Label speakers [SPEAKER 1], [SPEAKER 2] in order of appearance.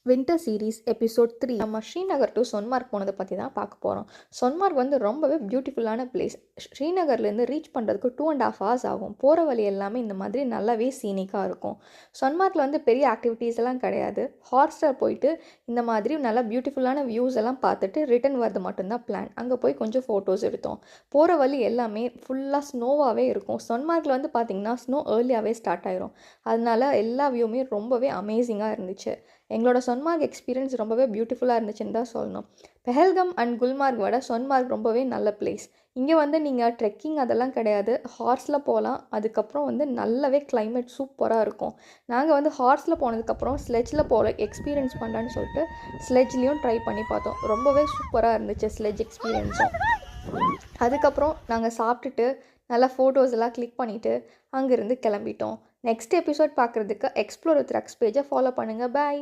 [SPEAKER 1] Winter series episode 3 நம்ம Srinagar to சொன்மார்க் போனதை பற்றி தான் பார்க்க போகிறோம். சொன்மார்க் வந்து ரொம்பவே பியூட்டிஃபுல்லான பிளேஸ். ஸ்ரீநகர்லேருந்து ரீச் பண்ணுறதுக்கு 2.5 hours ஆகும். போகிற வழி எல்லாமே இந்த மாதிரி நல்லாவே சீனிக்காக இருக்கும். சொன்மார்க்கில் வந்து பெரிய ஆக்டிவிட்டீஸ் எல்லாம் கிடையாது. ஹார்ஸ்டர் போயிட்டு இந்த மாதிரி நல்லா பியூட்டிஃபுல்லான வியூஸ் எல்லாம் பார்த்துட்டு ரிட்டன் வரது மட்டும்தான் பிளான். அங்கே போய் கொஞ்சம் ஃபோட்டோஸ் எடுத்தோம். போகிற வழி எல்லாமே ஃபுல்லாக ஸ்னோவாகவே இருக்கும். சொன்மார்க்கில் வந்து பார்த்திங்கன்னா ஸ்னோ ஏர்லியாகவே ஸ்டார்ட் ஆயிரும். அதனால எல்லா வியூவுமே ரொம்பவே அமேசிங்காக இருந்துச்சு. எங்களோட சொன்மார்க் எக்ஸ்பீரியன்ஸ் ரொம்பவே பியூட்டிஃபுல்லாக இருந்துச்சுன்னு தான் சொல்லணும். பெஹல்கம் அண்ட் குல்மார்க் விட சொன்மார்க் ரொம்பவே நல்ல பிளேஸ். இங்கே வந்து நீங்கள் ட்ரெக்கிங் அதெல்லாம் கிடையாது, ஹார்ஸில் போகலாம். அதுக்கப்புறம் வந்து நல்லாவே கிளைமேட் சூப்பராக இருக்கும். நாங்கள் வந்து ஹார்ஸில் போனதுக்கப்புறம் ஸ்லெட்ஜில் போகிற எக்ஸ்பீரியன்ஸ் பண்ணுறேன்னு சொல்லிட்டு ஸ்லெட்ஜ்லேயும் ட்ரை பண்ணி பார்த்தோம். ரொம்பவே சூப்பராக இருந்துச்சு ஸ்லெட்ஜ் எக்ஸ்பீரியன்ஸும். அதுக்கப்புறம் நாங்கள் சாப்பிட்டுட்டு நல்லா ஃபோட்டோஸ் எல்லாம் கிளிக் பண்ணிவிட்டு அங்கேருந்து கிளம்பிட்டோம். நெக்ஸ்ட் எபிசோட் பார்க்குறதுக்கு எக்ஸ்ப்ளோர் வித் ரக்ஸ் பேஜை ஃபாலோ பண்ணுங்கள். பாய்.